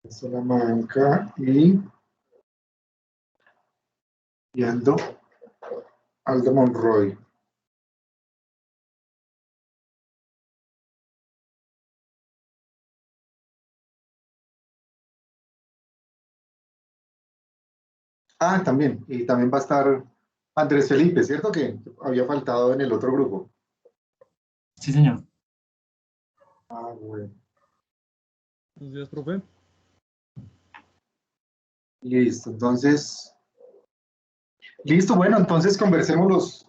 Salamanca y Aldo Monroy. Ah, también. Y también va a estar Andrés Felipe, ¿cierto? Que había faltado en el otro grupo. Sí, señor. Ah, bueno. Buenos días, profe. Listo, entonces. Listo, bueno, entonces conversemos los.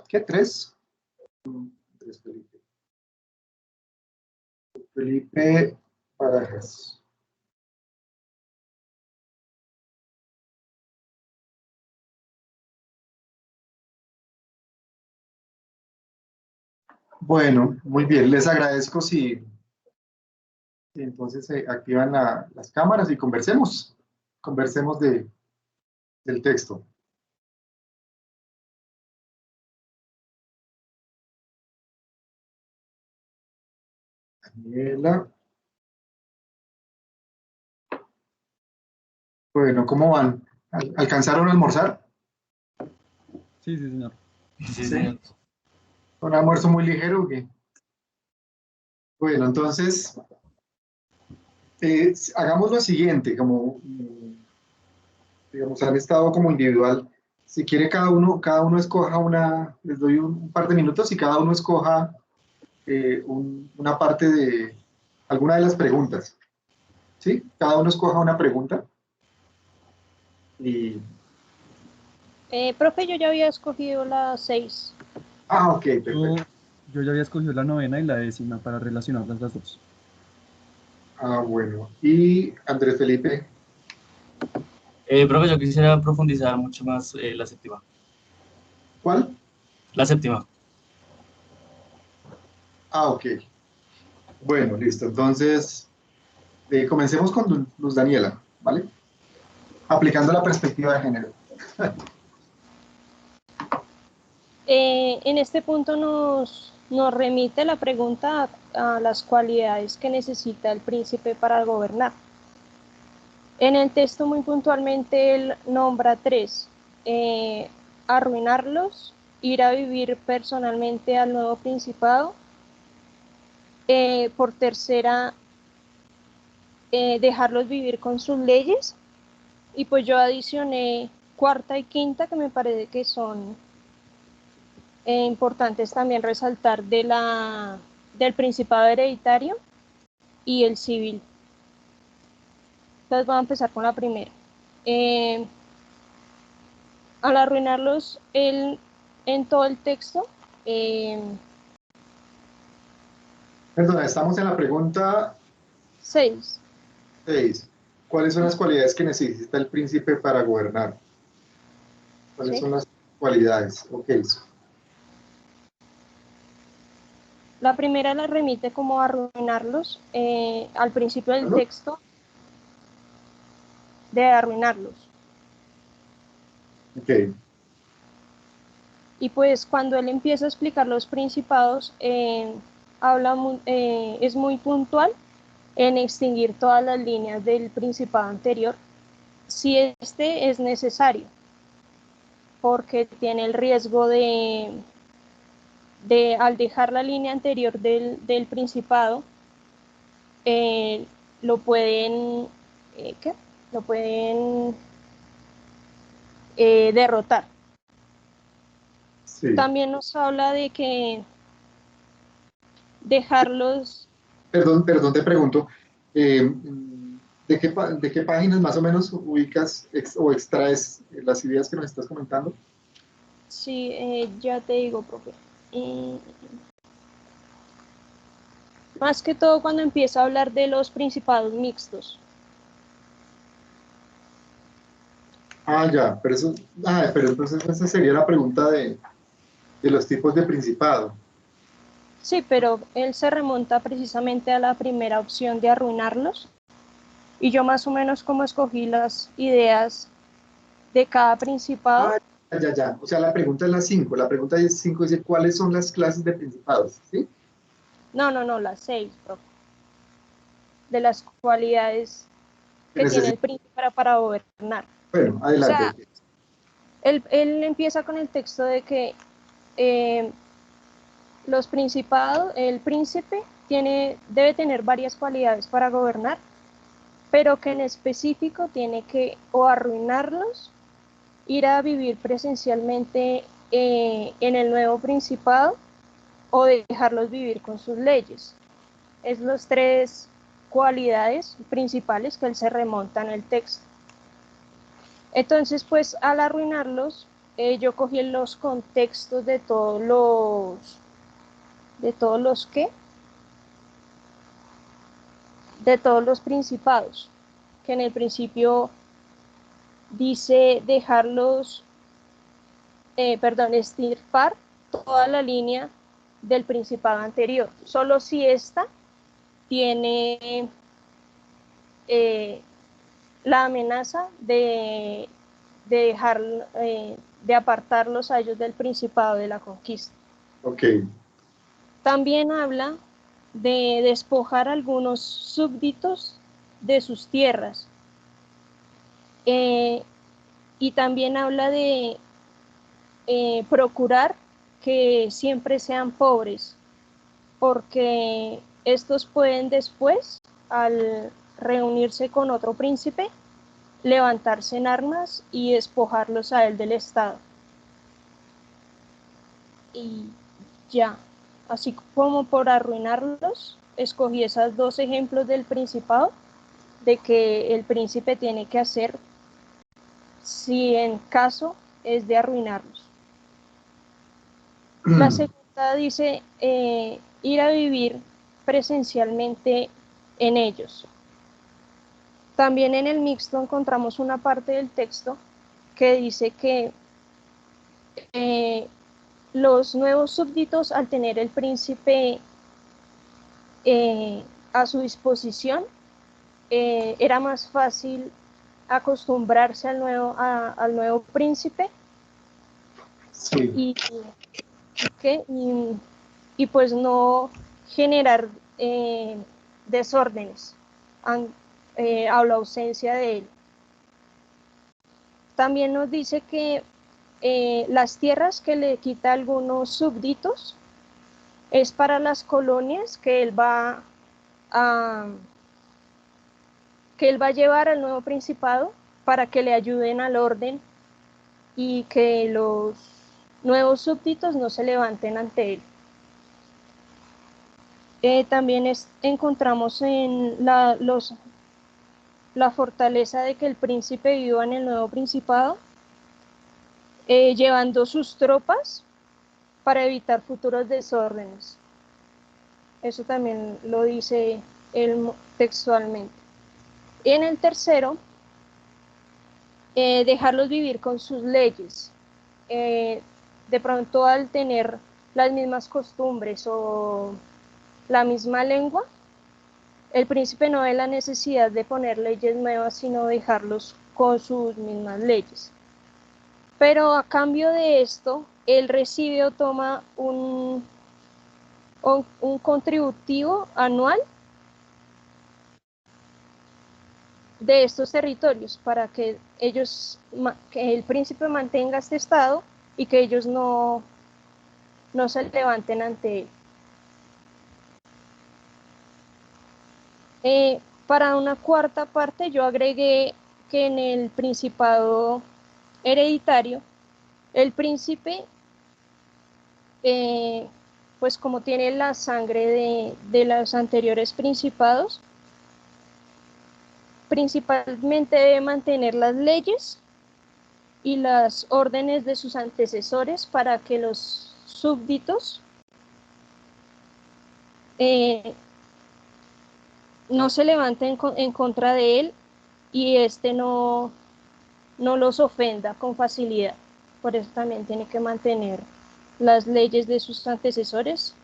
¿Qué? ¿Tres? Andrés Felipe. Felipe Barajas. Bueno, muy bien, les agradezco si entonces se activan las cámaras y conversemos del texto. Daniela. Bueno, ¿cómo van? ¿Alcanzaron a almorzar? Sí, sí, señor. Sí, señor. ¿Un almuerzo muy ligero o qué? Bueno, entonces, hagamos lo siguiente, como, digamos, han estado como individual. Si quiere cada uno escoja les doy un par de minutos y cada uno escoja una parte de alguna de las preguntas. ¿Sí? Cada uno escoja una pregunta. Y... profe, yo ya había escogido la 6. Ah, ok, perfecto. Yo ya había escogido la 9ª y la 10ª para relacionarlas las dos. Ah, bueno. Y Andrés Felipe. Profe, yo quisiera profundizar mucho más la 7ª. ¿Cuál? La 7ª. Ah, ok. Bueno, listo. Entonces, comencemos con Luz Daniela, ¿vale? Aplicando la perspectiva de género. En este punto nos remite la pregunta a las cualidades que necesita el príncipe para gobernar. En el texto muy puntualmente él nombra 3. Arruinarlos, ir a vivir personalmente al nuevo principado. Por tercera, dejarlos vivir con sus leyes. Y pues yo adicioné 4ª y 5ª, que me parece que son importantes también resaltar del principado hereditario y el civil. Entonces voy a empezar con la primera. Al arruinarlos en todo el texto. Perdona, estamos en la pregunta 6. 6. ¿Cuáles son las cualidades que necesita el príncipe para gobernar? ¿Cuáles son las cualidades? Ok. La primera la remite como arruinarlos al principio del texto, de arruinarlos. Ok. Y pues cuando él empieza a explicar los principados, es muy puntual en extinguir todas las líneas del principado anterior, si este es necesario, porque tiene el riesgo de al dejar la línea anterior del principado, lo pueden, Lo pueden derrotar. Sí. También nos habla de que dejarlos... Perdón, te pregunto, ¿de qué páginas más o menos ubicas o extraes las ideas que nos estás comentando? Sí, ya te digo, profe. Más que todo cuando empieza a hablar de los principados mixtos. Ah, ya, pero entonces esa sería la pregunta de los tipos de principado. Sí, pero él se remonta precisamente a la primera opción de arruinarlos. Y yo más o menos como escogí las ideas de cada principado. Ah, ya. O sea, la pregunta es la 5. La pregunta 5 dice, ¿cuáles son las clases de principados? ¿Sí? No, las 6, profe. De las cualidades que tiene el príncipe para gobernar. Bueno, adelante. O sea, él empieza con el texto de que los principados, el príncipe debe tener varias cualidades para gobernar, pero que en específico tiene que o arruinarlos, ir a vivir presencialmente en el nuevo principado, o dejarlos vivir con sus leyes. Es las tres cualidades principales que él se remonta en el texto. Entonces, pues al arruinarlos, yo cogí los contextos de todos los principados, que en el principio dice extirpar toda la línea del principado anterior, solo si ésta tiene la amenaza de apartarlos a ellos del principado de la conquista. Okay. También habla de despojar a algunos súbditos de sus tierras, y también habla de procurar que siempre sean pobres, porque estos pueden después, al reunirse con otro príncipe, levantarse en armas y despojarlos a él del Estado. Y ya, así como por arruinarlos, escogí esos dos ejemplos del principado, de que el príncipe tiene que hacer si en caso es de arruinarlos. La segunda dice ir a vivir presencialmente en ellos. También en el mixto encontramos una parte del texto que dice que los nuevos súbditos, al tener el príncipe a su disposición, era más fácil acostumbrarse al nuevo príncipe. Sí. Y pues no generar desórdenes a la ausencia de él. También nos dice que las tierras que le quita a algunos súbditos es para las colonias que él va a llevar al nuevo principado, para que le ayuden al orden y que los nuevos súbditos no se levanten ante él. También encontramos en la fortaleza de que el príncipe viva en el nuevo principado, llevando sus tropas para evitar futuros desórdenes. Eso también lo dice él textualmente. En el tercero, dejarlos vivir con sus leyes. De pronto, al tener las mismas costumbres o la misma lengua, el príncipe no ve la necesidad de poner leyes nuevas, sino dejarlos con sus mismas leyes. Pero a cambio de esto, él recibe o toma un contributivo anual de estos territorios, para que el príncipe mantenga este estado y que ellos no se levanten ante él. Para una cuarta parte, yo agregué que en el principado hereditario, el príncipe, pues como tiene la sangre de los anteriores principados, principalmente debe mantener las leyes y las órdenes de sus antecesores, para que los súbditos no se levanten en contra de él y no los ofenda con facilidad. Por eso también tiene que mantener las leyes de sus antecesores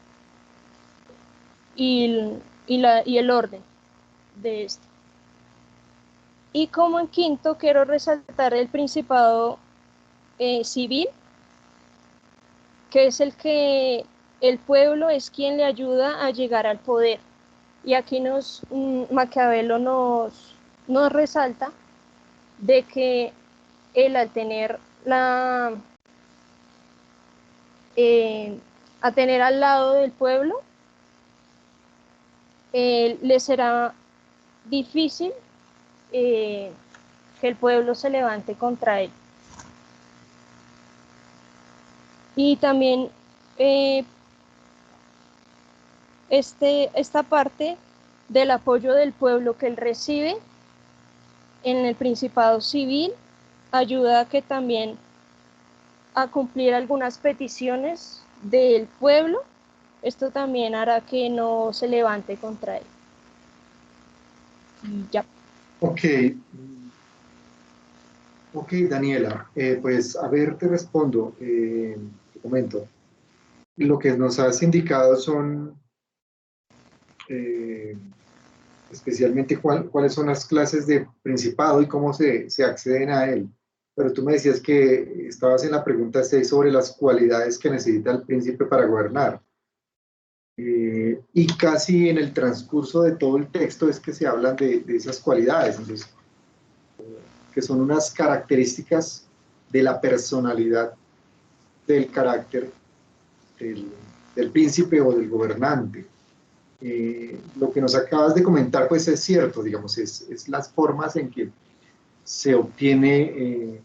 y el orden de esto. Y como en quinto, quiero resaltar el principado civil, que es el pueblo es quien le ayuda a llegar al poder. Y aquí Maquiavelo nos nos resalta de que él al tener a tener al lado del pueblo, le será difícil que el pueblo se levante contra él. Y también esta parte del apoyo del pueblo que él recibe en el Principado Civil ayuda a que también a cumplir algunas peticiones del pueblo. Esto también hará que no se levante contra él. Y ya. Ok, Daniela, pues a ver, te respondo, te comento. Lo que nos has indicado son especialmente cuáles son las clases de principado y cómo se acceden a él. Pero tú me decías que estabas en la pregunta 6 sobre las cualidades que necesita el príncipe para gobernar. Y casi en el transcurso de todo el texto es que se hablan de esas cualidades, entonces, que son unas características de la personalidad, del carácter del príncipe o del gobernante. Lo que nos acabas de comentar pues es cierto, digamos, es las formas en que se obtiene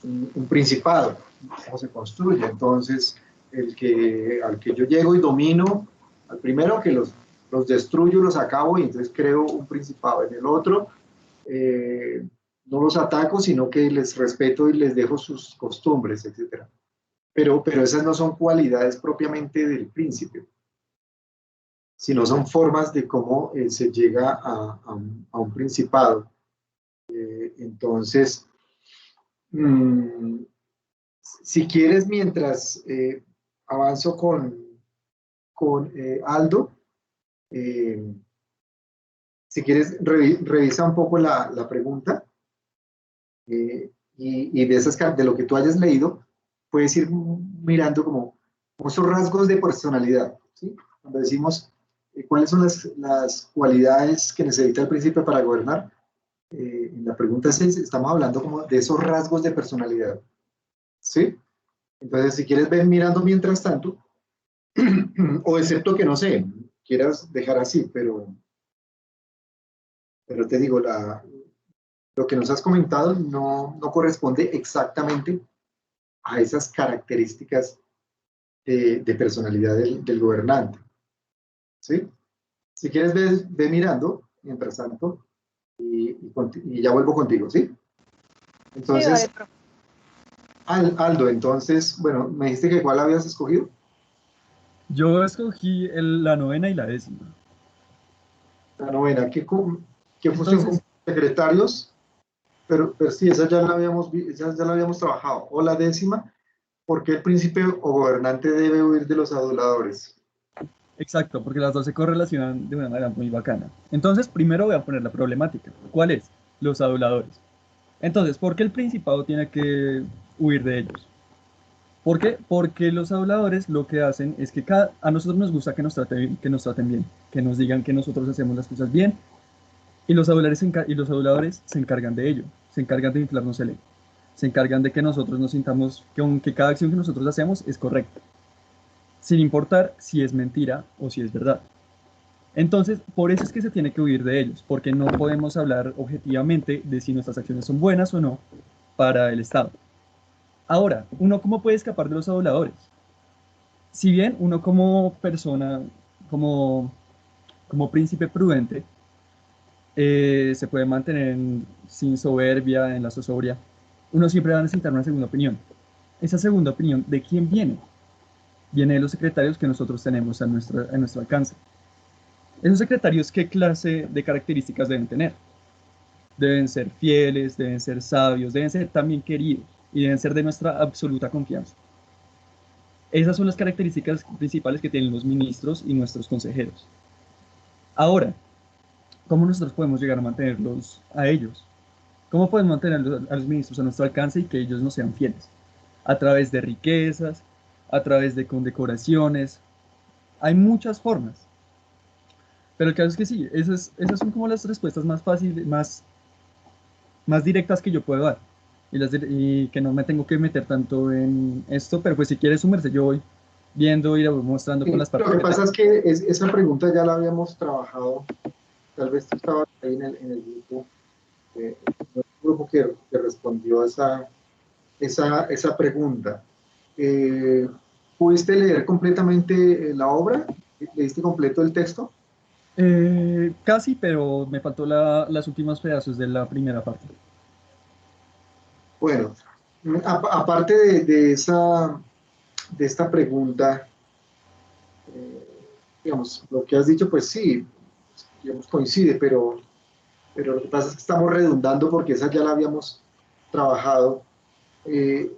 un principado, cómo se construye. Entonces, al que yo llego y domino, al primero que los destruyo, los acabo y entonces creo un principado. En el otro, no los ataco, sino que les respeto y les dejo sus costumbres, etc. Pero esas no son cualidades propiamente del príncipe, sino son formas de cómo se llega a un principado. Entonces, si quieres, mientras avanzo con Aldo, si quieres, revisa un poco la pregunta y de lo que tú hayas leído, puedes ir mirando como esos rasgos de personalidad, ¿sí? Cuando decimos cuáles son las cualidades que necesita el príncipe para gobernar, en la pregunta 6 estamos hablando como de esos rasgos de personalidad, ¿sí? Entonces, si quieres ver mirando mientras tanto, o excepto que no sé, quieras dejar así, pero te digo, lo que nos has comentado no corresponde exactamente a esas características de personalidad del gobernante, ¿sí? Si quieres, ve mirando mientras tanto y ya vuelvo contigo, ¿sí? Entonces, Sí, vale, Aldo, entonces, bueno, me dijiste que ¿cuál habías escogido? Yo escogí la novena y la décima. La novena, ¿qué función Entonces, cumplen los secretarios? Pero sí, esa ya la habíamos trabajado. O la décima, ¿por qué el príncipe o gobernante debe huir de los aduladores? exacto, porque las dos se correlacionan de una manera muy bacana. Entonces, primero voy a poner la problemática. ¿Cuál es? Los aduladores. Entonces, ¿por qué el principado tiene que huir de ellos? ¿Por qué? Porque los aduladores lo que hacen es que a nosotros nos gusta que nos traten bien, que nos digan que nosotros hacemos las cosas bien, y los aduladores se encargan de ello, se encargan de inflarnos el ego, se encargan de que nosotros nos sintamos que cada acción que nosotros hacemos es correcta, sin importar si es mentira o si es verdad. Entonces, por eso es que se tiene que huir de ellos, porque no podemos hablar objetivamente de si nuestras acciones son buenas o no para el Estado. Ahora, ¿uno cómo puede escapar de los aduladores? Si bien uno como persona, como, como príncipe prudente, se puede mantener sin soberbia, en la zozobria, uno siempre va a necesitar una segunda opinión. Esa segunda opinión, ¿de quién viene? Viene de los secretarios que nosotros tenemos a nuestro alcance. Esos secretarios, ¿qué clase de características deben tener? Deben ser fieles, deben ser sabios, deben ser también queridos y deben ser de nuestra absoluta confianza. Esas son las características principales que tienen los ministros y nuestros consejeros. Ahora, ¿cómo nosotros podemos llegar a mantenerlos a ellos? ¿Cómo podemos mantener a los ministros a nuestro alcance y que ellos nos sean fieles? A través de riquezas, a través de condecoraciones. Hay muchas formas. Pero el caso es que sí, esas son como las respuestas más fáciles, más más directas que yo puedo dar. Y que no me tengo que meter tanto en esto, pero pues si quieres sumerse, yo voy viendo y le voy mostrando con las Lo partes que que pasa tengo. es que esa pregunta ya la habíamos trabajado, tal vez tú estabas ahí en el grupo, un grupo que respondió esa pregunta. Eh, ¿Pudiste leer completamente la obra? ¿Leíste completo el texto? Casi, pero me faltó las últimas pedazos de la primera parte. Bueno, aparte de esta pregunta, digamos, lo que has dicho, pues sí, digamos, coincide, pero lo que pasa es que estamos redundando porque esa ya la habíamos trabajado. Eh,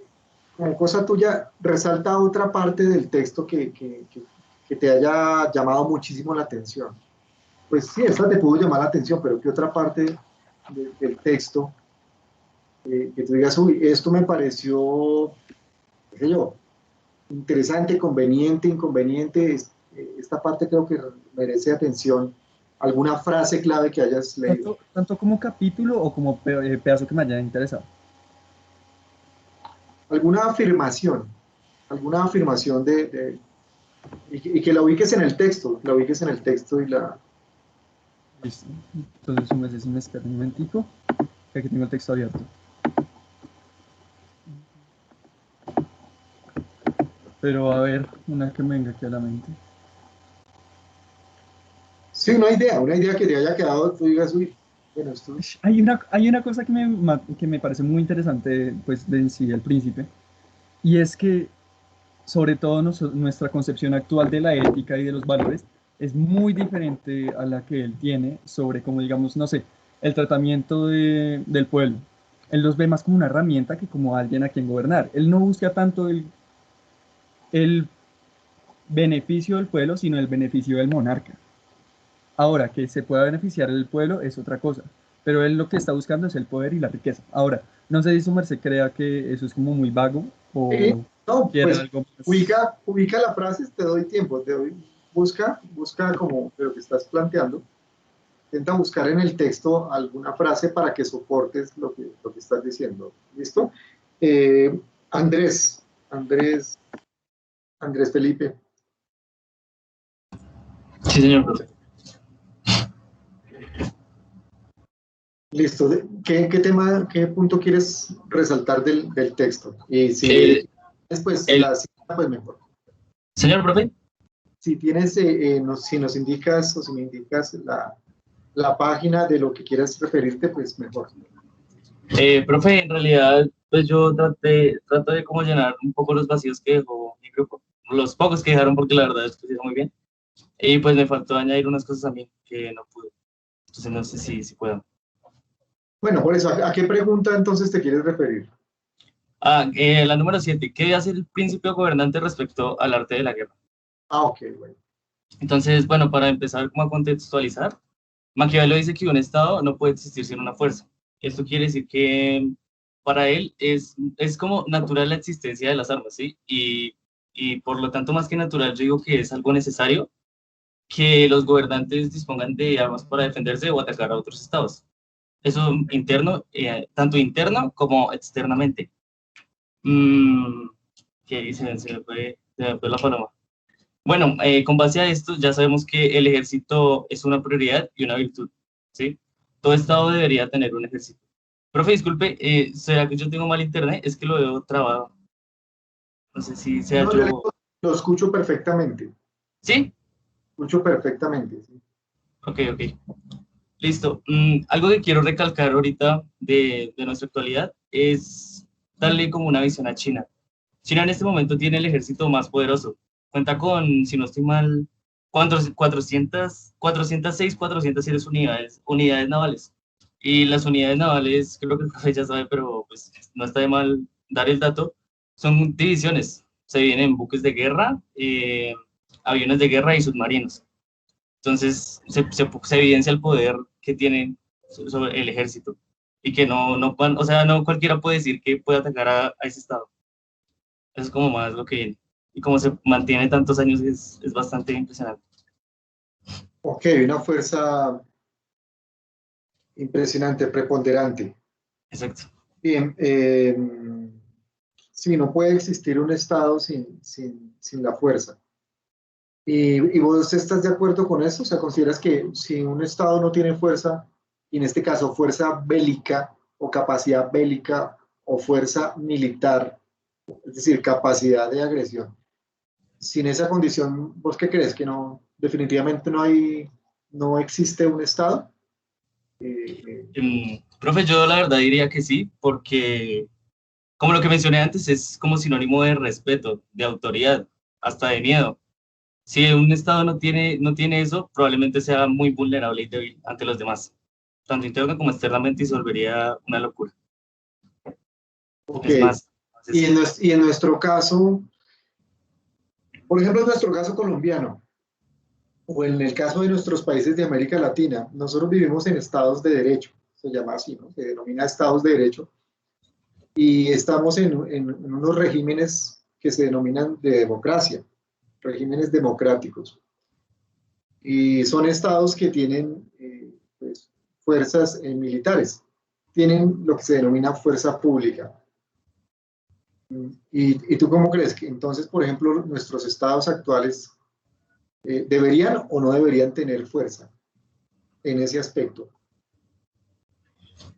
Como cosa tuya, resalta otra parte del texto que te haya llamado muchísimo la atención. Pues sí, esta te pudo llamar la atención, pero ¿qué otra parte del texto que tú digas, uy, esto me pareció, qué sé yo, interesante, conveniente, inconveniente? Esta parte creo que merece atención. ¿Alguna frase clave que hayas leído? Tanto como capítulo o como pedazo que me haya interesado. Alguna afirmación y que la ubiques en el texto, la ubiques en el texto y la... Listo. Entonces, un mes, si me espera un momentico, que aquí tengo el texto abierto. Pero a ver, una que me venga aquí a la mente. Sí, una idea que te haya quedado, tú digas, uy, bueno, esto... Hay una cosa que me parece muy interesante, pues, de en sí, el príncipe, y es que, sobre todo, nuestra concepción actual de la ética y de los valores es muy diferente a la que él tiene sobre, como digamos, no sé, el tratamiento del pueblo. Él los ve más como una herramienta que como alguien a quien gobernar. Él no busca tanto el beneficio del pueblo, sino el beneficio del monarca. Ahora, que se pueda beneficiar el pueblo es otra cosa, pero él lo que está buscando es el poder y la riqueza. Ahora, no sé si su merced crea que eso es como muy vago Sí, o no, quiera pues algo más. ubica la frase, te doy tiempo, busca como lo que estás planteando, intenta buscar en el texto alguna frase para que soportes lo que estás diciendo. ¿Listo? Eh, Andrés, Andrés, Andrés Felipe. Sí, señor profe. Listo. ¿Qué tema, qué punto quieres resaltar del texto? Y si Eh, después el, la cita, pues mejor. señor profe, Si tienes, si nos indicas o si me indicas la página de lo que quieras referirte, pues mejor. profe, en realidad, pues yo trato de como llenar un poco los vacíos que dejó mi grupo, los pocos que dejaron porque la verdad es que hizo muy bien, y pues me faltó añadir unas cosas a mí que no pude, entonces no sé si puedo. Bueno, por eso, ¿a qué pregunta entonces te quieres referir? La número 7, ¿qué hace el príncipe gobernante respecto al arte de la guerra? Ah, ok, bueno. Entonces, bueno, para empezar como a contextualizar, Maquiavelo dice que un Estado no puede existir sin una fuerza. Esto quiere decir que para él es como natural la existencia de las armas, ¿sí? Y por lo tanto, más que natural, yo digo que es algo necesario que los gobernantes dispongan de armas para defenderse o atacar a otros estados. Eso interno, tanto interno como externamente. Mm, ¿Qué dice? Se me fue la paloma. Bueno, con base a esto ya sabemos que el ejército es una prioridad y una virtud, ¿sí? Todo estado debería tener un ejército. Profe, disculpe, ¿será que yo tengo mal internet? Es que lo veo trabado. No sé si sea No, yo. lo escucho perfectamente. ¿Sí? Escucho perfectamente. ¿Sí? Ok, ok. Listo. Algo que quiero recalcar ahorita de nuestra actualidad es darle como una visión a China. China en este momento tiene el ejército más poderoso. Cuenta con, si no estoy mal, 406, 407 unidades navales. Y las unidades navales, creo que el profe ya sabe, pero pues no está de mal dar el dato, son divisiones. Se dividen en buques de guerra, aviones de guerra y submarinos. Entonces se evidencia el poder que tienen sobre el ejército y que o sea, no cualquiera puede decir que puede atacar a ese estado. Eso es como más lo que viene. Y como se mantiene tantos años es bastante impresionante. Ok, una fuerza impresionante, preponderante. Exacto. Bien, sí, no puede existir un Estado sin la fuerza. ¿Y vos estás de acuerdo con eso? O sea, ¿consideras que si un Estado no tiene fuerza, y en este caso fuerza bélica o capacidad bélica o fuerza militar, es decir, capacidad de agresión, sin esa condición, ¿vos qué crees? ¿Que no, definitivamente no existe un Estado? Profe, yo la verdad diría que sí, porque como lo que mencioné antes, es como sinónimo de respeto, de autoridad, hasta de miedo. Si un Estado no tiene eso, probablemente sea muy vulnerable y débil ante los demás, tanto interna como externamente, y se volvería una locura. Ok. Es más, Y en nuestro caso, por ejemplo, en nuestro caso colombiano, o en el caso de nuestros países de América Latina, nosotros vivimos en estados de derecho, se llama así, ¿no? Se denomina estados de derecho, y estamos en unos regímenes que se denominan de democracia, regímenes democráticos. Y son estados que tienen pues, fuerzas militares, tienen lo que se denomina fuerza pública. ¿Y tú cómo crees que entonces, por ejemplo, nuestros estados actuales deberían o no deberían tener fuerza en ese aspecto?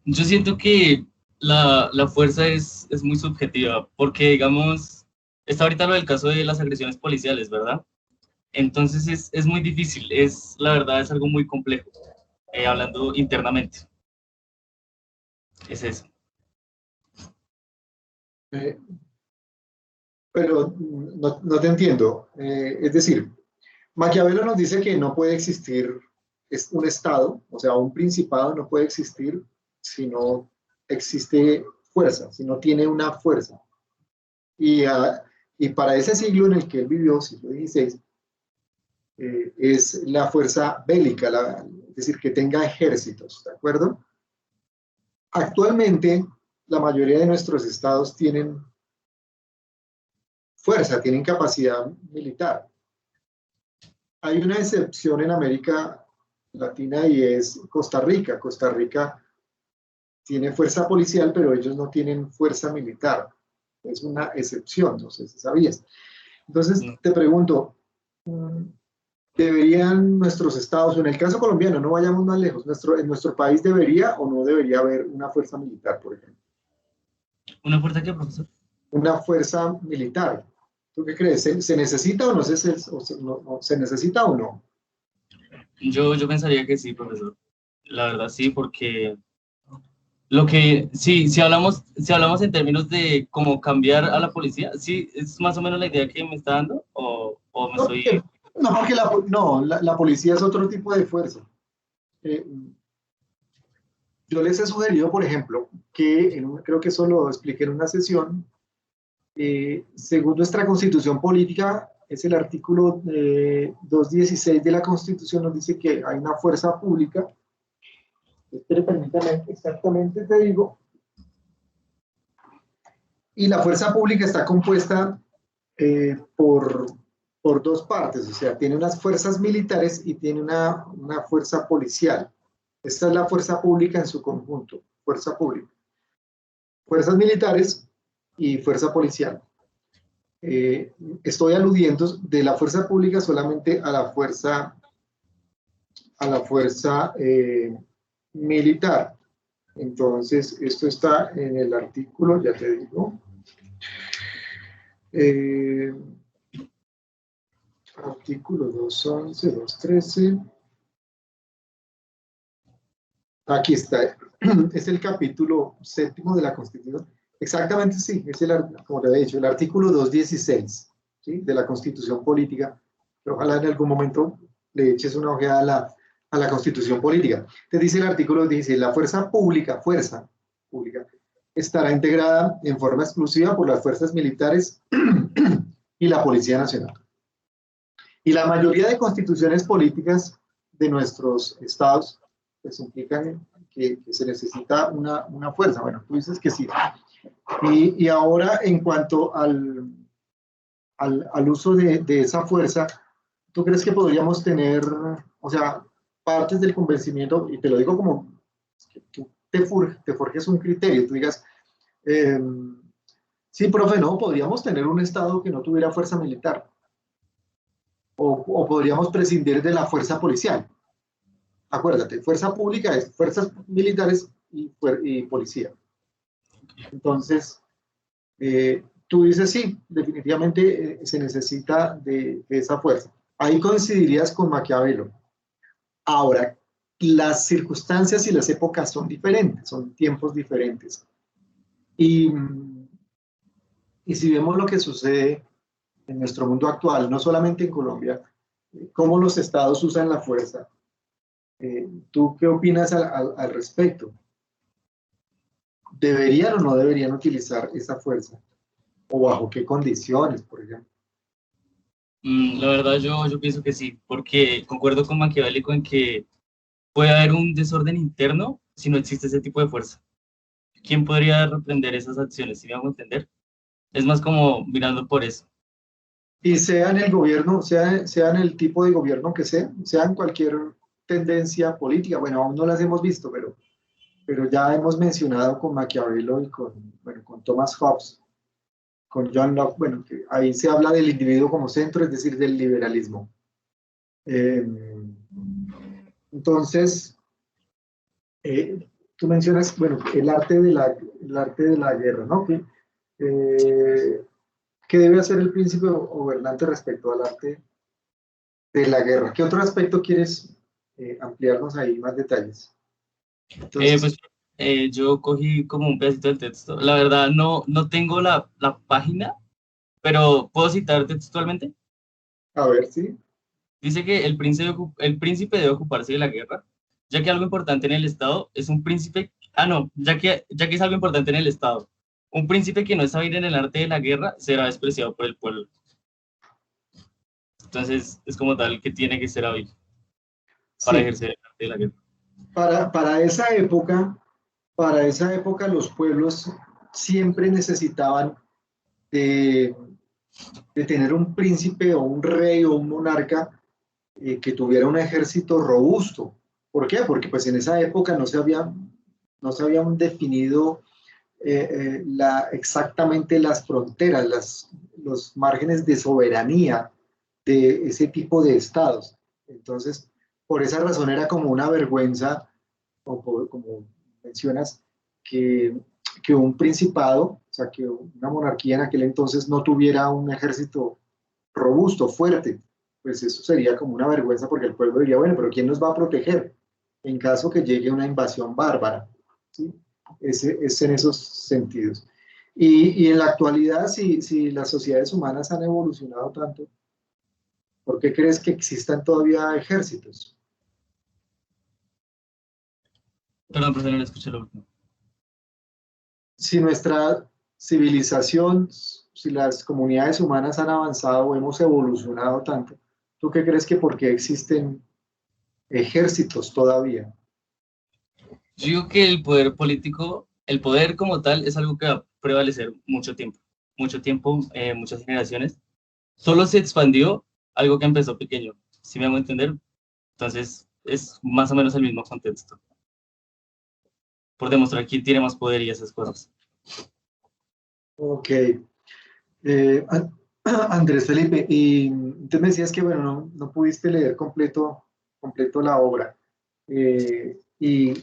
yo siento que la fuerza es muy subjetiva, porque digamos, está ahorita lo del caso de las agresiones policiales, ¿verdad? Entonces es muy difícil, la verdad es algo muy complejo, hablando internamente, es eso. Eh, pero no te entiendo. Es decir, Maquiavelo nos dice que no puede existir un Estado, o sea, un principado no puede existir si no existe fuerza, si no tiene una fuerza. Y, y para ese siglo en el que él vivió, siglo XVI, es la fuerza bélica, es decir, que tenga ejércitos, ¿de acuerdo? Actualmente, la mayoría de nuestros estados tienen fuerza, tienen capacidad militar. Hay una excepción en América Latina y es Costa Rica. Costa Rica tiene fuerza policial, pero ellos no tienen fuerza militar. Es una excepción, no sé si sabías. Entonces, No. te pregunto, ¿deberían nuestros estados, o en el caso colombiano, no vayamos más lejos, en nuestro país debería o no debería haber una fuerza militar, por ejemplo? ¿Una fuerza qué, profesor? Una fuerza militar. ¿Tú qué crees? ¿Se necesita o se necesita o no? Yo pensaría que sí, profesor. La verdad sí, porque sí, si hablamos en términos de cómo cambiar a la policía, sí, es más o menos la idea que me está dando, o me No, estoy... porque la policía es otro tipo de fuerza. Eh, yo les he sugerido, por ejemplo, que creo que eso lo expliqué en una sesión, según nuestra constitución política, es el artículo 216 de la constitución, nos dice que hay una fuerza pública. Espere, permítame, exactamente te digo. Y la fuerza pública está compuesta por dos partes, o sea, tiene unas fuerzas militares y tiene una fuerza policial. Esta es la fuerza pública en su conjunto, fuerza pública. Fuerzas militares y fuerza policial. Estoy aludiendo de la fuerza pública solamente a la fuerza militar. Entonces, esto está en el artículo, ya te digo. Artículo 211, 213. Aquí está. Es el capítulo 7 de la Constitución. Exactamente, sí. Es como le he dicho, el artículo 216, ¿sí? De la Constitución Política. Pero ojalá en algún momento le eches una ojeada a la Constitución Política. Te dice el artículo 16, la fuerza pública, estará integrada en forma exclusiva por las fuerzas militares y la Policía Nacional. Y la mayoría de constituciones políticas de nuestros estados pues implican que se necesita una fuerza. Bueno, tú dices que sí. Y ahora, en cuanto al uso de esa fuerza, ¿tú crees que podríamos tener, o sea, partes del convencimiento, y te lo digo como te forjes un criterio, tú digas, eh, sí, profe, no, podríamos tener un Estado que no tuviera fuerza militar, o podríamos prescindir de la fuerza policial. Acuérdate, fuerza pública es fuerzas militares y policía. Entonces, tú dices sí, definitivamente se necesita de esa fuerza. Ahí coincidirías con Maquiavelo. Ahora, las circunstancias y las épocas son diferentes, son tiempos diferentes. Y, y si vemos lo que sucede en nuestro mundo actual, no solamente en Colombia, cómo los estados usan la fuerza, ¿tú qué opinas al respecto? ¿Deberían o no deberían utilizar esa fuerza? ¿O bajo qué condiciones, por ejemplo? La verdad, yo pienso que sí, porque concuerdo con Maquiavélico en que puede haber un desorden interno si no existe ese tipo de fuerza. ¿Quién podría reprender esas acciones? ¿Sí me hago entender? Es más como mirando por eso. Y sea en el gobierno, sea en el tipo de gobierno que sea en cualquier tendencia política, bueno, aún no las hemos visto, pero ya hemos mencionado con Maquiavelo y bueno, con Thomas Hobbes, con John Locke, bueno, que ahí se habla del individuo como centro, es decir, del liberalismo. Eh, entonces, tú mencionas, bueno, el arte de la guerra, ¿no? Eh, ¿Qué debe hacer el príncipe gobernante respecto al arte de la guerra? ¿Qué otro aspecto quieres ampliarnos ahí más detalles? Entonces, Pues yo cogí como un pedacito del texto. La verdad, no tengo la página, pero puedo citar textualmente. a ver, sí. Dice que el príncipe debe ocuparse de la guerra, ya que algo importante en el Estado es un príncipe. Ah, no, ya que es algo importante en el Estado. Un príncipe que no es hábil en el arte de la guerra será despreciado por el pueblo. Entonces, es como tal que tiene que ser hábil para Sí, ejercer el arte de la guerra. para para esa época los pueblos siempre necesitaban de, de tener un príncipe o un rey o un monarca que tuviera un ejército robusto. ¿Por qué? Porque pues en esa época no se habían definido exactamente las fronteras, los márgenes de soberanía de ese tipo de estados. Entonces, por esa razón era como una vergüenza, como mencionas, que un principado, o sea, que una monarquía en aquel entonces no tuviera un ejército robusto, fuerte. Pues eso sería como una vergüenza porque el pueblo diría, bueno, pero ¿quién nos va a proteger en caso que llegue una invasión bárbara? ¿Sí? Es en esos sentidos. Y en la actualidad, si las sociedades humanas han evolucionado tanto, ¿por qué crees que existan todavía ejércitos? Perdón, profesor, no escuché lo último. Si nuestra civilización, si las comunidades humanas han avanzado o hemos evolucionado tanto, ¿tú qué crees que por qué existen ejércitos todavía? Yo digo que el poder político, el poder como tal, es algo que va a prevalecer mucho tiempo, muchas generaciones. Solo se expandió algo que empezó pequeño, si me hago entender. Entonces, es más o menos el mismo contexto, por demostrar quién tiene más poder y esas cosas. Ok. Eh, Andrés Felipe, y tú me decías que, bueno, no pudiste leer completo la obra. Y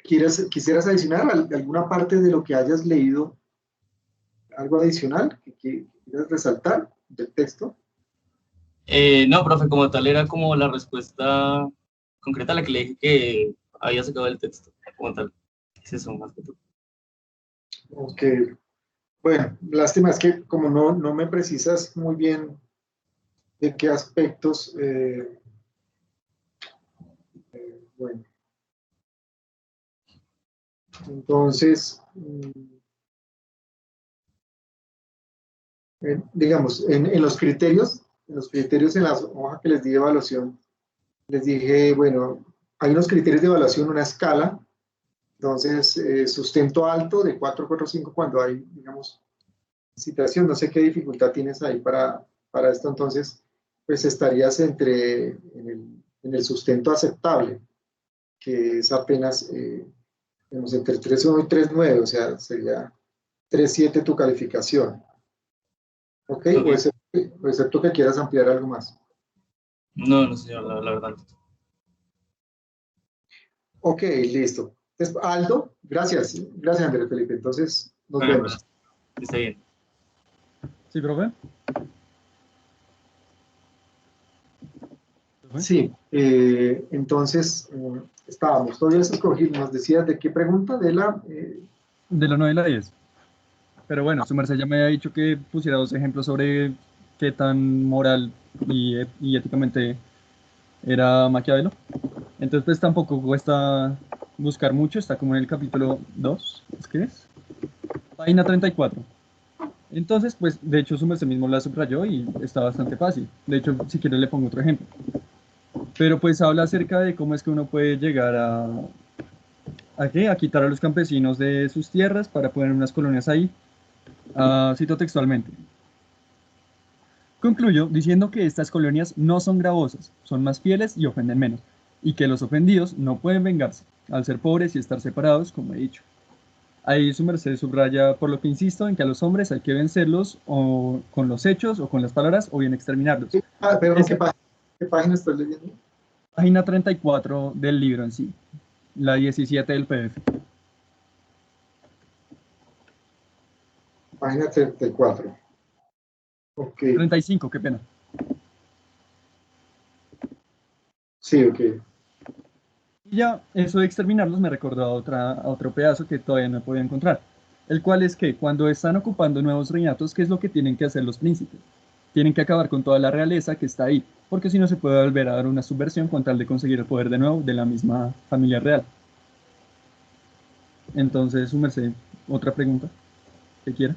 quisieras adicionar alguna parte de lo que hayas leído, algo adicional que quieras resaltar del texto. No, profe, como tal era como la respuesta concreta a la que le dije que había sacado el texto, como tal. Es eso, más que todo. Ok. Bueno, lástima es que como no me precisas muy bien de qué aspectos, bueno, entonces, digamos, en los criterios en las hojas que les di de evaluación, les dije, bueno, hay unos criterios de evaluación, una escala, entonces, sustento alto de 4,45 cuando hay, digamos, citación, no sé qué dificultad tienes ahí para esto, entonces, pues estarías en el sustento aceptable, que es apenas Digamos, entre 3.1 y 3.9, o sea, sería 3.7 tu calificación. ¿Ok? Ok. O excepto que quieras ampliar algo más. No, no, señor, la verdad. Ok, listo. Entonces, Aldo, gracias. Gracias, Andrés Felipe. Entonces, nos Bueno, bueno, vemos. está bien. ¿Sí, profe? ¿Profe? Sí, entonces, estábamos. Todavía se escogí, nos decías de qué pregunta, de la... De la 9 y la 10. Pero bueno, su merced ya me había dicho que pusiera dos ejemplos sobre qué tan moral y éticamente era Maquiavelo. Entonces, pues tampoco cuesta buscar mucho, está como en el capítulo 2, ¿es que es? Página 34. Entonces, pues, de hecho, su merced mismo la subrayó y está bastante fácil. De hecho, si quiere le pongo otro ejemplo. Pero pues habla acerca de cómo es que uno puede llegar ¿a qué? A quitar a los campesinos de sus tierras para poner unas colonias ahí. Cito textualmente. Concluyo diciendo que estas colonias no son gravosas, son más fieles y ofenden menos, y que los ofendidos no pueden vengarse, al ser pobres y estar separados, como he dicho. Ahí su merced subraya, por lo que insisto, en que a los hombres hay que vencerlos o con los hechos o con las palabras o bien exterminarlos. Perdón, Esa qué página estás leyendo? página 34 del libro en sí, la 17 del PDF. Página 34. Ok, 35, qué pena. sí, ok. Y ya, eso de exterminarlos me recordó a otro pedazo que todavía no he podido encontrar, el cual es que cuando están ocupando nuevos reinatos, ¿qué es lo que tienen que hacer los príncipes? Tienen que acabar con toda la realeza que está ahí, porque si no se puede volver a dar una subversión con tal de conseguir el poder de nuevo de la misma familia real. Entonces, su merced, otra pregunta que quiera.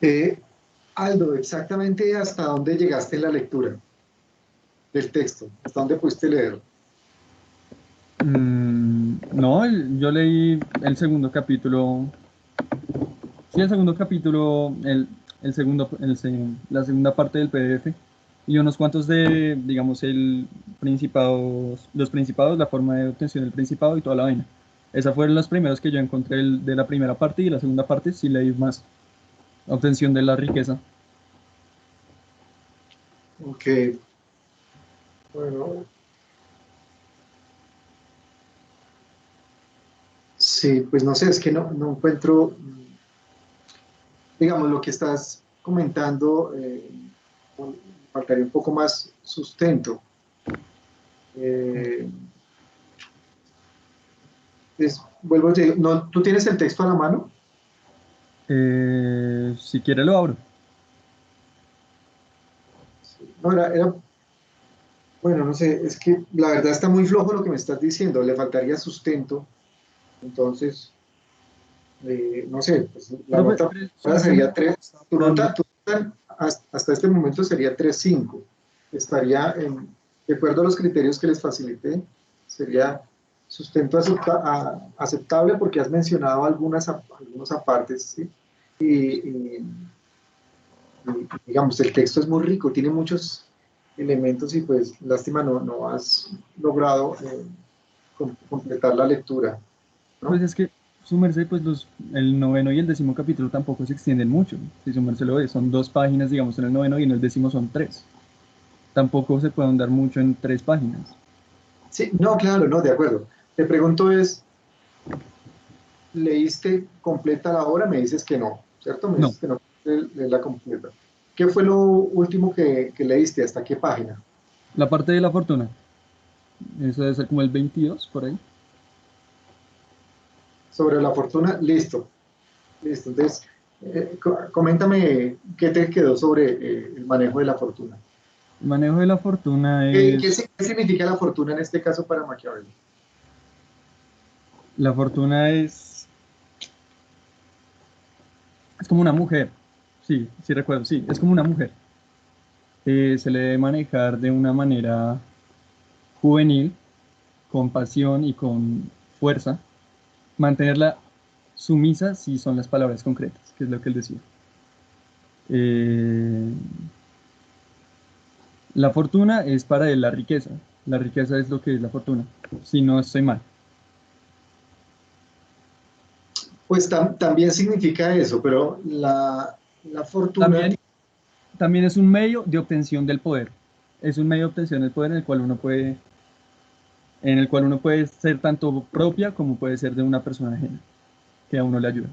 Eh, Aldo, exactamente hasta dónde llegaste en la lectura del texto, hasta dónde pudiste leer. No, yo leí el segundo capítulo. Sí, el segundo capítulo, la segunda parte del PDF y unos cuantos de, digamos, los principados, la forma de obtención del principado y toda la vaina. Esas fueron los primeros que yo encontré de la primera parte y la segunda parte sí leí más. Obtención de la riqueza. Ok, bueno, sí, pues no sé, es que no encuentro, digamos, lo que estás comentando, faltaría un poco más sustento. Eh, vuelvo a decir, no, ¿tú tienes el texto a la mano? Si quiere lo abro. Sí. No, bueno, no sé, es que la verdad está muy flojo lo que me estás diciendo, le faltaría sustento, entonces, no sé, pues la Profe, nota pero su ahora merced me sería dijo que 3, estaba tu apurando. nota hasta este momento sería 3.5, estaría de acuerdo a los criterios que les facilité, sería sustento aceptable porque has mencionado algunos apartes, ¿sí? Y, digamos, el texto es muy rico, tiene muchos elementos y pues lástima no has logrado completar la lectura, Pues ¿no? es que su merced, pues el noveno y el décimo capítulo tampoco se extienden mucho. Si su merced lo ve, son 2 páginas, digamos, en el noveno y en el décimo son 3. Tampoco se puede ahondar mucho en 3 páginas. Sí, no, claro, no, de acuerdo. Te pregunto es, ¿leíste completa la obra? Me dices que no, ¿cierto? Me No, dices que no la completa. ¿Qué fue lo último que leíste? ¿Hasta qué página? la parte de la fortuna, eso debe ser como el 22 por ahí. Sobre la fortuna, listo, listo. Entonces, coméntame qué te quedó sobre el manejo de la fortuna. El manejo de la fortuna ¿Qué significa la fortuna en este caso para Maquiavelo? la fortuna es como una mujer. Sí, sí recuerdo, sí, es como una mujer. Se le debe manejar de una manera juvenil, con pasión y con fuerza. Mantenerla sumisa si son las palabras concretas, que es lo que él decía. Eh, la fortuna es para él la riqueza, La riqueza es lo que es la fortuna, si no estoy mal. Pues también significa eso, pero la fortuna... También es un medio de obtención del poder. Es un medio de obtención del poder en el cual uno puede ser tanto propia como puede ser de una persona ajena, que a uno le ayuda.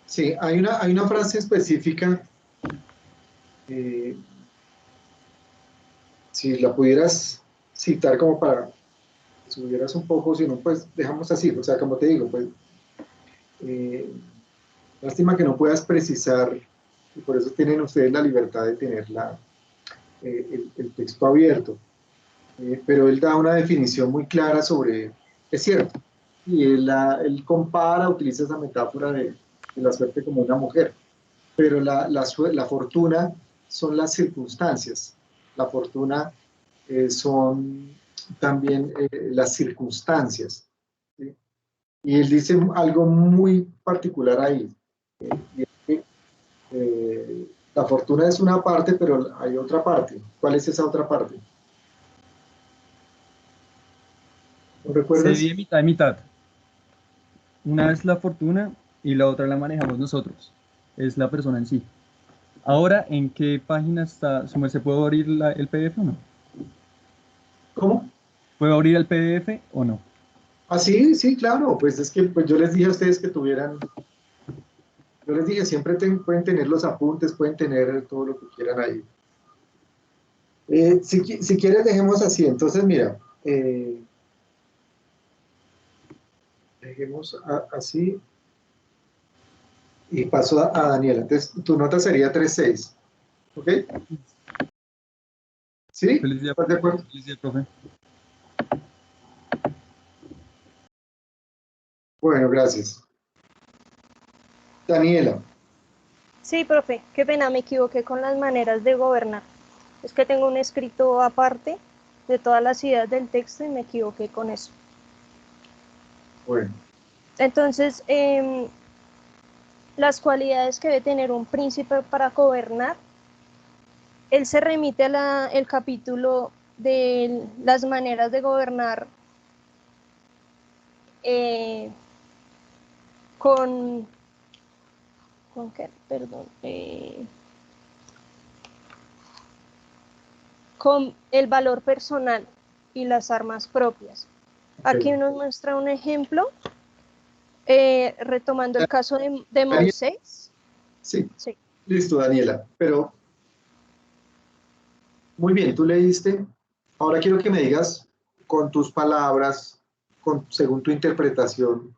Sí, hay una frase específica, eh, si la pudieras citar como para que subieras un poco, si no, pues dejamos así, o sea, como te digo, pues, eh, lástima que no puedas precisar, y por eso tienen ustedes la libertad de tener el texto abierto, pero él da una definición muy clara sobre, es cierto, y él compara, utiliza esa metáfora de la suerte como una mujer, pero la fortuna son las circunstancias, la fortuna son también las circunstancias, ¿sí? Y él dice algo muy particular ahí, y es que la fortuna es una parte, pero hay otra parte. ¿Cuál es esa otra parte? ¿No Se recuerdas? divide mitad y mitad. Una es la fortuna y la otra la manejamos nosotros. Es la persona en sí. Ahora, ¿en qué página está? ¿Se puede abrir el PDF o no? ¿Cómo? ¿Puedo abrir el PDF o no? Ah, sí, sí, claro. Pues es que pues yo les dije a ustedes que tuvieran, yo les dije, siempre pueden tener los apuntes, pueden tener todo lo que quieran ahí. Si quieres, dejemos así. Entonces, mira, dejemos así y paso a Daniela. Entonces, tu nota sería 3.6. ¿Ok? ¿Sí? Feliz día, ¿Estás de acuerdo? feliz día, profe. Bueno, gracias. Daniela. Sí, profe, qué pena, me equivoqué con las maneras de gobernar. Es que tengo un escrito aparte de todas las ideas del texto y me equivoqué con eso. Bueno, Entonces, las cualidades que debe tener un príncipe para gobernar, él se remite a el capítulo de las maneras de gobernar con qué, perdón, con el valor personal y las armas propias. Aquí ok. nos muestra un ejemplo, retomando el caso de Daniela, Moisés. sí, Sí. listo, Daniela. Pero muy bien, tú leíste. Ahora quiero que me digas con tus palabras, según tu interpretación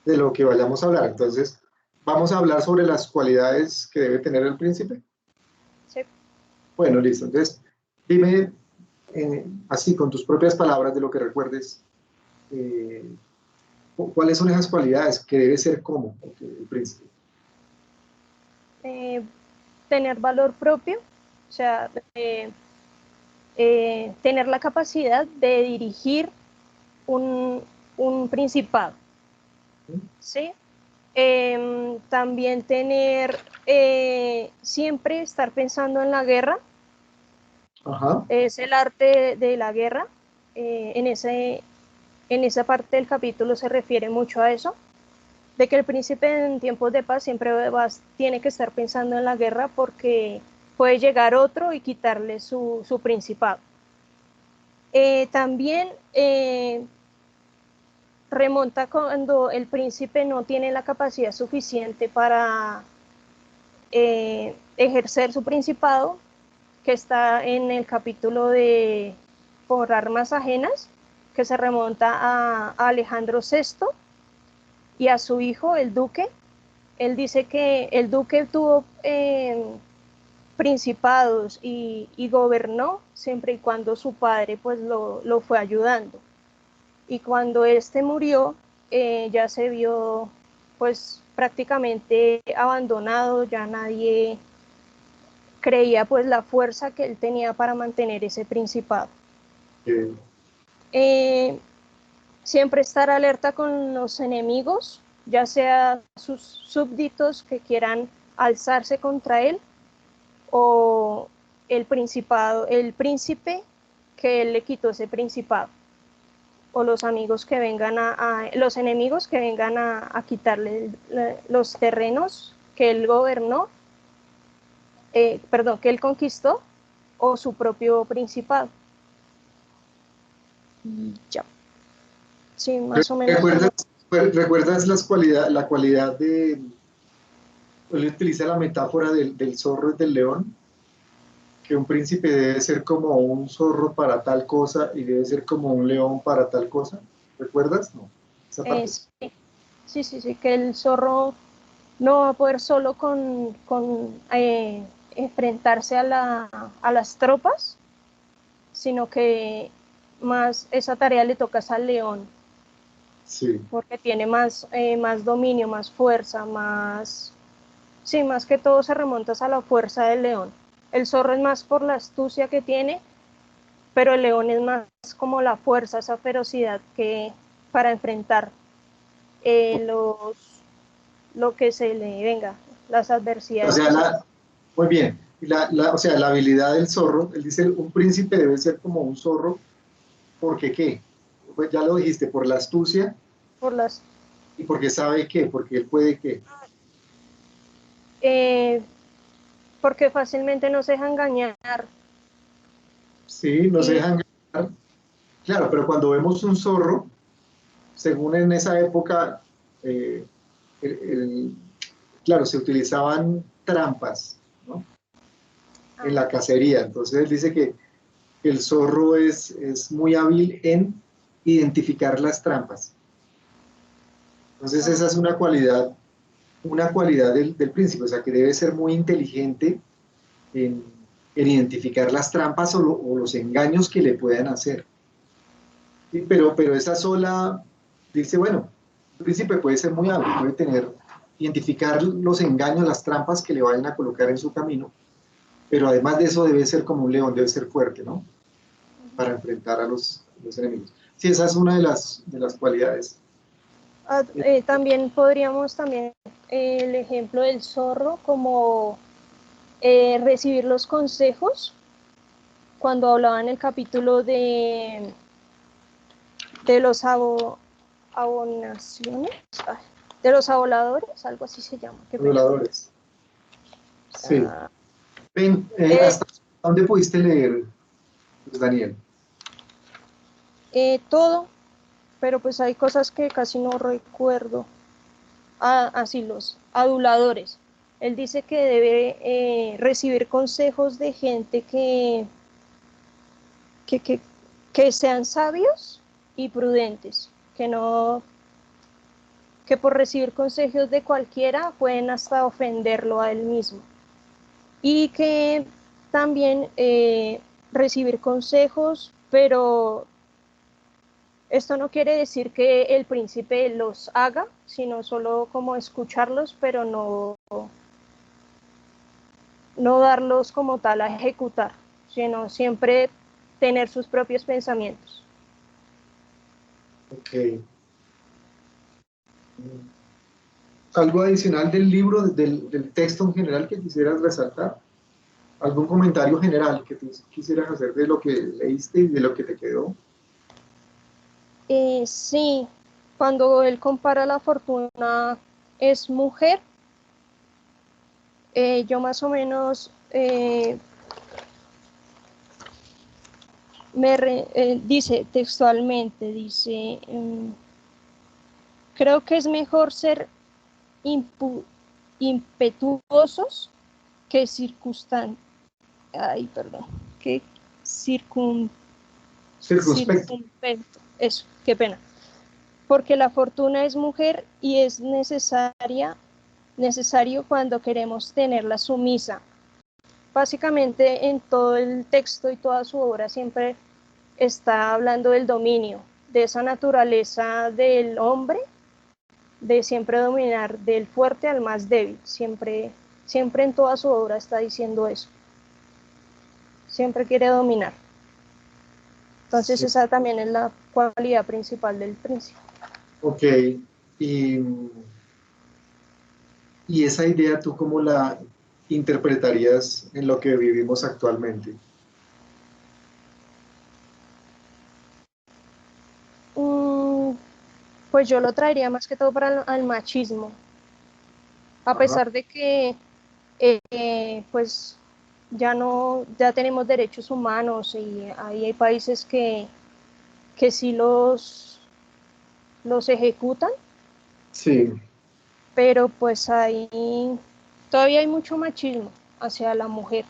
de lo que vayamos a hablar. Entonces, vamos a hablar sobre las cualidades que debe tener el príncipe. Sí. Bueno, listo. Entonces, dime así, con tus propias palabras de lo que recuerdes, eh, ¿cuáles son esas cualidades que debe ser como el príncipe? Tener valor propio, o sea, tener la capacidad de dirigir un principado, ¿sí? También tener, siempre estar pensando en la guerra, Ajá. es el arte de la guerra, en esa parte del capítulo se refiere mucho a eso, de que el príncipe en tiempos de paz siempre tiene que estar pensando en la guerra porque puede llegar otro y quitarle su principado. También remonta cuando el príncipe no tiene la capacidad suficiente para ejercer su principado, que está en el capítulo de por armas ajenas, que se remonta a Alejandro VI y a su hijo, el duque. Él dice que el duque tuvo principados y gobernó siempre y cuando su padre pues lo fue ayudando. Y cuando este murió, ya se vio pues prácticamente abandonado, ya nadie creía pues la fuerza que él tenía para mantener ese principado. Eh, Eh, Siempre estar alerta con los enemigos, ya sea sus súbditos que quieran alzarse contra él o el principado, el príncipe que él le quitó ese principado, o los amigos que vengan los enemigos que vengan a quitarle los terrenos que él gobernó, perdón, que él conquistó, o su propio principado. Y ya. Sí, más o menos. ¿Recuerdas la cualidad de, él utiliza la metáfora del zorro y del león? Que un príncipe debe ser como un zorro para tal cosa y debe ser como un león para tal cosa. ¿Recuerdas? No. Esa parte. Sí, que el zorro no va a poder solo con enfrentarse a las tropas, sino que más esa tarea le toca al león. Sí. Porque tiene más dominio, más fuerza, más que todo se remonta a la fuerza del león. El zorro es más por la astucia que tiene, pero el león es más como la fuerza, esa ferocidad que para enfrentar lo que se le venga, las adversidades. O sea, muy bien. O sea, la habilidad del zorro, él dice, un príncipe debe ser como un zorro, ¿porque qué? Pues ya lo dijiste, por la astucia. ¿Y porque sabe qué? Porque él puede qué. Porque fácilmente no se deja engañar. Sí, no se deja engañar. Claro, pero cuando vemos un zorro, según en esa época, claro, se utilizaban trampas, ¿no? En la cacería. Entonces él dice que el zorro es muy hábil en identificar las trampas. Entonces esa es una cualidad del príncipe, o sea, que debe ser muy inteligente en identificar las trampas o los engaños que le puedan hacer. Sí, pero esa sola, dice, bueno, el príncipe puede ser muy hábil, puede identificar los engaños, las trampas que le vayan a colocar en su camino, pero además de eso debe ser como un león, debe ser fuerte, ¿no? Para enfrentar a los enemigos. Sí, esa es una de las cualidades. También podríamos el ejemplo del zorro como recibir los consejos cuando hablaba en el capítulo de los abonaciones, de los aboladores, algo así se llama. Voladores. Sí. ¿Hasta dónde pudiste leer, pues, Daniel? Todo, pero pues hay cosas que casi no recuerdo. Así los aduladores. Él dice que debe recibir consejos de gente que sean sabios y prudentes, que por recibir consejos de cualquiera pueden hasta ofenderlo a él mismo. Y que también recibir consejos, pero esto no quiere decir que el príncipe los haga, sino solo como escucharlos, pero no darlos como tal a ejecutar, sino siempre tener sus propios pensamientos. Ok. ¿Algo adicional del libro, del texto en general que quisieras resaltar? ¿Algún comentario general que tú quisieras hacer de lo que leíste y de lo que te quedó? Sí, cuando él compara la fortuna es mujer, yo más o menos dice textualmente, creo que es mejor ser impetuosos que circunspecto. Eso, qué pena. Porque la fortuna es mujer y es necesario cuando queremos tenerla sumisa. Básicamente en todo el texto y toda su obra siempre está hablando del dominio, de esa naturaleza del hombre, de siempre dominar del fuerte al más débil. Siempre en toda su obra está diciendo eso. Siempre quiere dominar. Entonces, sí, esa también es la cualidad principal del príncipe. Ok. Y esa idea, ¿tú cómo la interpretarías en lo que vivimos actualmente? Pues yo lo traería más que todo para el machismo, a Ajá. pesar de que pues ya tenemos derechos humanos y ahí hay países que sí los ejecutan, Sí, pero pues ahí todavía hay mucho machismo hacia la mujer.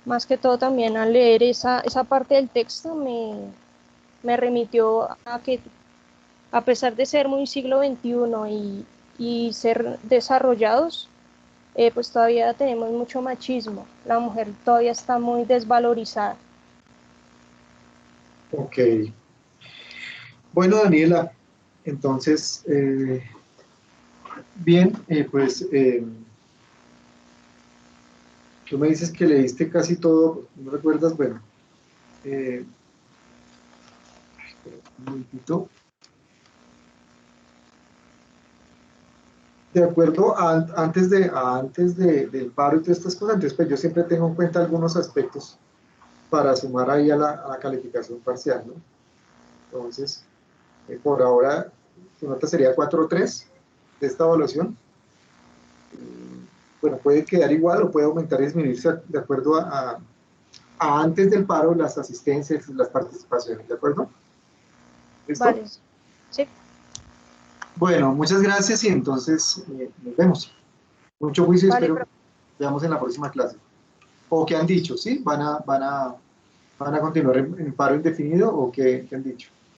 Más que todo también al leer esa parte del texto me remitió a que a pesar de ser muy siglo XXI y ser desarrollados, pues todavía tenemos mucho machismo. La mujer todavía está muy desvalorizada. ok. Bueno, Daniela, entonces, bien, tú me dices que leíste casi todo, ¿no recuerdas? Bueno, eh, un momentito. De acuerdo, del paro y todas estas cosas, entonces pues yo siempre tengo en cuenta algunos aspectos para sumar ahí a la calificación parcial, ¿no? Entonces, por ahora, tu nota sería 4.3 de esta evaluación. Bueno, puede quedar igual o puede aumentar y disminuirse de acuerdo a antes del paro, las asistencias y las participaciones, ¿de acuerdo? ¿Listo? Vale, sí, Bueno, muchas gracias y entonces nos vemos. Mucho juicio y vale, espero que nos veamos en la próxima clase. ¿O qué han dicho? ¿Sí? ¿Van a continuar en paro indefinido o qué han dicho?